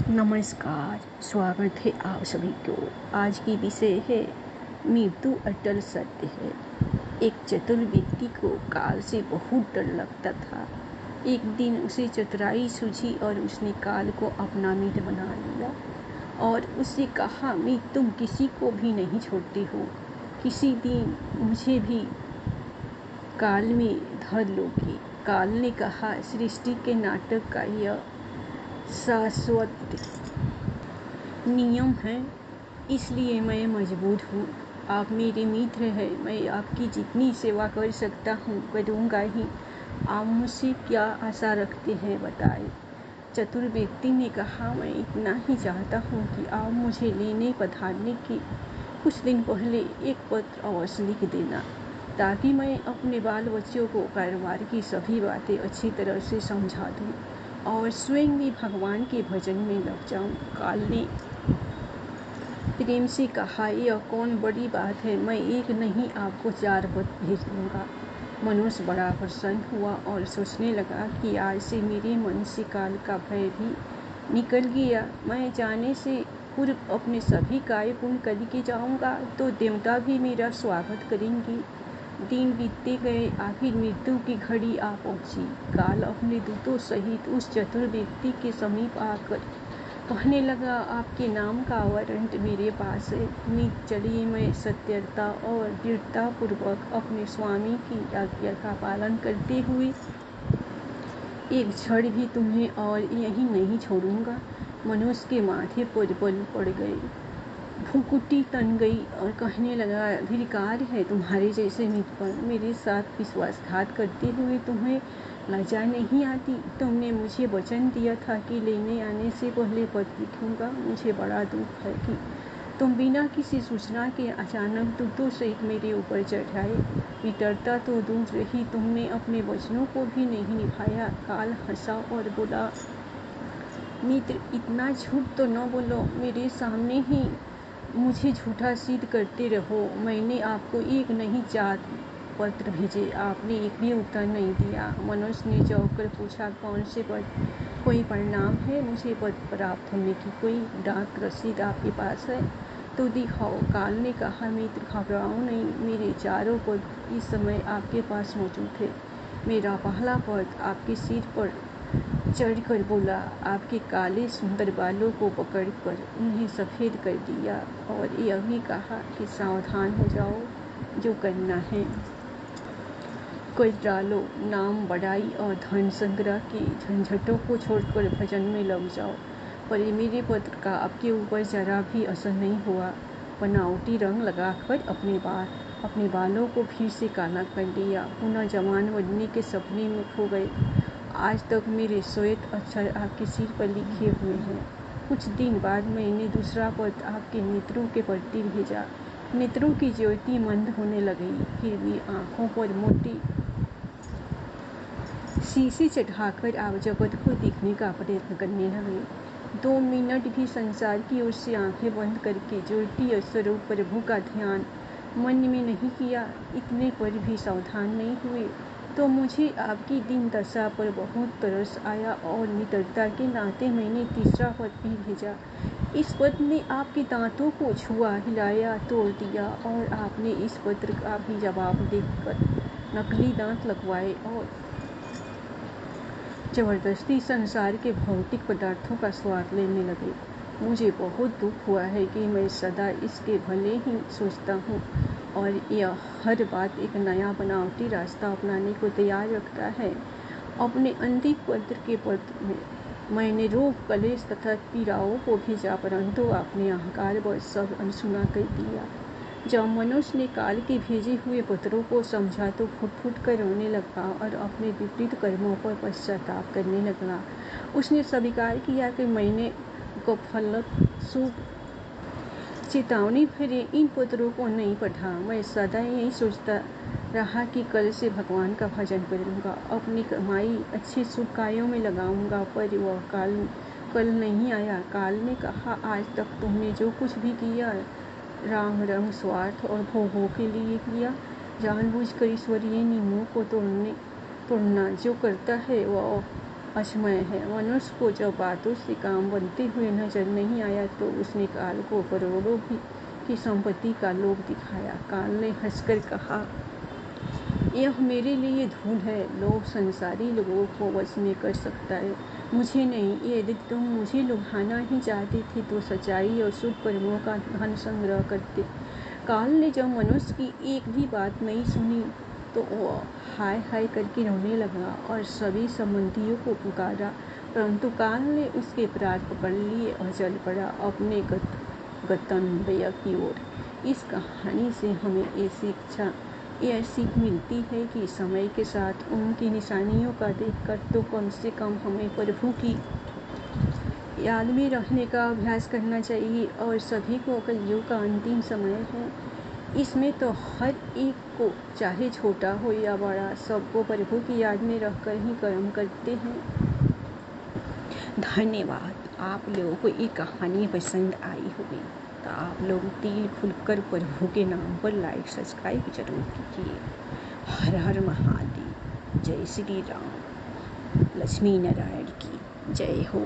नमस्कार, स्वागत है आप सभी को। आज की विषय है मृत्यु अटल सत्य है। एक चतुर व्यक्ति को काल से बहुत डर लगता था। एक दिन उसे चतुराई सूझी और उसने काल को अपना मित्र बना लिया और उससे कहा, मैं तुम किसी को भी नहीं छोड़ते हो, किसी दिन मुझे भी काल में धर लोगे। काल ने कहा, सृष्टि के नाटक का यह शाश्वत नियम है, इसलिए मैं मजबूर हूँ। आप मेरे मित्र हैं, मैं आपकी जितनी सेवा कर सकता हूँ करूँगा ही। आप मुझसे क्या आशा रखते हैं बताएं। चतुर व्यक्ति ने कहा, मैं इतना ही चाहता हूँ कि आप मुझे लेने पधारने के कुछ दिन पहले एक पत्र अवश्य लिख देना, ताकि मैं अपने बाल बच्चों को कारोबार की सभी बातें अच्छी तरह से समझा दूँ और स्वयं भी भगवान के भजन में लग जाऊं। काल ने प्रेम से कहा, यह कौन बड़ी बात है, मैं एक नहीं आपको 4 पत्र भेज दूंगा। मनुष्य बड़ा प्रसन्न हुआ और सोचने लगा कि आज से मेरे मन से काल का भय भी निकल गया। मैं जाने से पूर्व अपने सभी कार्य पूर्ण करके जाऊंगा तो देवता भी मेरा स्वागत करेंगे। दिन बीतते गए, आखिर मृत्यु की घड़ी आ पहुंची। काल अपने दूतों सहित उस चतुर व्यक्ति के समीप आकर कहने लगा, आपके नाम का वारंट मेरे पास है। मित्र चलिए, मैं सत्यता और दृढ़ता पूर्वक अपने स्वामी की आज्ञा का पालन करते हुए एक क्षण भी तुम्हें और यहीं नहीं छोड़ूंगा। मनुष्य के माथे पर बल पड़ गए, भुकुटी तन गई और कहने लगा, धिक्कार है तुम्हारे जैसे मित्र पर। मेरे साथ विश्वासघात करते हुए तुम्हें लज्जा नहीं आती। तुमने मुझे वचन दिया था कि लेने आने से पहले पत्र लिखूंगा। मुझे बड़ा दुख है कि तुम बिना किसी सूचना के अचानक दूतों सहित मेरे ऊपर चढ़ आए। मित्रता तो दूर रही, तुमने अपने वचनों को भी नहीं निभाया। काल हंसा और बोला, मित्र इतना झूठ तो न बोलो, मेरे सामने ही मुझे झूठा सिद्ध करते रहो। मैंने आपको एक नहीं 4 पत्र भेजे, आपने एक भी उत्तर नहीं दिया। मनुष्य ने चौंक कर पूछा, कौन से पत्र? कोई परिणाम है? मुझे पत्र प्राप्त होने की कोई डाक रसीद आपके पास है तो दिखाओ। काल ने कहा, मित्र घबराओ नहीं, मेरे 4 पत्र इस समय आपके पास मौजूद है। मेरा पहला पत्र आपके सिर पर चढ़कर बोला, आपके काले सुंदर बालों को पकड़कर उन्हें सफ़ेद कर दिया और यह भी कहा कि सावधान हो जाओ, जो करना है कर डालो। नाम बढ़ाई और धन संग्रह के झंझटों को छोड़कर भजन में लग जाओ। पर मेरे पत्र का आपके ऊपर जरा भी असर नहीं हुआ। बनावटी रंग लगाकर अपने बालों को फिर से काला कर दिया, पुनः जवान बनने के सपने में खो गए। आज तक मेरे श्वेत अक्षर आपके सिर पर लिखे हुए हैं। कुछ दिन बाद मैंने दूसरा पत्र आपके नेत्रों के प्रति भेजा। नेत्रों की ज्योति मंद होने लगी, फिर भी आंखों पर मोटी शीशी चढ़ाकर आप जगत को देखने का प्रयत्न करने लगे। 2 मिनट भी संसार की ओर से आंखें बंद करके ज्योति स्वरूप प्रभु का ध्यान मन में नहीं किया। इतने पर भी सावधान नहीं हुए तो मुझे आपकी दीन दशा पर बहुत तरस आया और मित्रता के नाते मैंने तीसरा पत्र भी भेजा। इस पत्र ने आपके दांतों को छुआ, हिलाया, तोड़ दिया और आपने इस पत्र का भी जवाब देखकर नकली दांत लगवाए और जबरदस्ती संसार के भौतिक पदार्थों का स्वाद लेने लगे। मुझे बहुत दुख हुआ है कि मैं सदा इसके भले ही सोचता हूँ और यह हर बात एक नया बनावटी रास्ता अपनाने को तैयार रखता है। अपने अंतिम पत्र के पत्र में मैंने रोग, कलेश तथा पीड़ाओं को भेजा, परंतु आपने अहंकार व सब अनसुना कर दिया। जब मनुष्य ने काल के भेजे हुए पत्रों को समझा तो फुट फुट कर रोने लगा और अपने विपरीत कर्मों पर पश्चाताप करने लगा। उसने स्वीकार किया कि मैंने गफलतपूर्वक चेतावनी भरे इन पत्रों को नहीं पढ़ा। मैं सदा यही सोचता रहा कि कल से भगवान का भजन करूंगा, अपनी कमाई अच्छे शुभ कार्यों में लगाऊंगा, पर वह कल नहीं आया। काल ने कहा, आज तक तुमने जो कुछ भी किया राम रंग, स्वार्थ और भोगों के लिए किया। जानबूझकर ईश्वरीय नियमों को तोड़ना जो करता है वह अक्षमय है। मनुष्य को जब बातों से काम बनते हुए नजर नहीं आया तो उसने काल को करोड़ों की संपत्ति का लोभ दिखाया। काल ने हंसकर कहा, यह मेरे लिए धूल है। लोभ संसारी लोगों को वश में कर सकता है, मुझे नहीं। यदि तुम मुझे लुभाना ही चाहते थे तो सच्चाई और शुभ कर्मों का धन संग्रह करते। काल ने जब मनुष्य की एक भी बात नहीं सुनी तो वह हाय हाय करके रोने लगा और सभी संबंधियों को पुकारा, परंतु काल ने उसके प्राण पकड़ लिए और चल पड़ा अपने गंतव्य की ओर। इस कहानी से हमें यह सीख मिलती है कि समय के साथ उनकी निशानियों का देखकर तो कम से कम हमें प्रभु की याद में रहने का अभ्यास करना चाहिए। और सभी को कलयुग का अंतिम समय है, इसमें तो हर एक को, चाहे छोटा हो या बड़ा, सबको प्रभु की याद में रहकर ही कर्म करते हैं। धन्यवाद। आप लोगों को ये कहानी पसंद आई होगी तो आप लोग दिल खुलकर प्रभु के नाम पर लाइक सब्सक्राइब जरूर कीजिए। हर हर महादेव। जय श्री राम। लक्ष्मी नारायण की जय हो।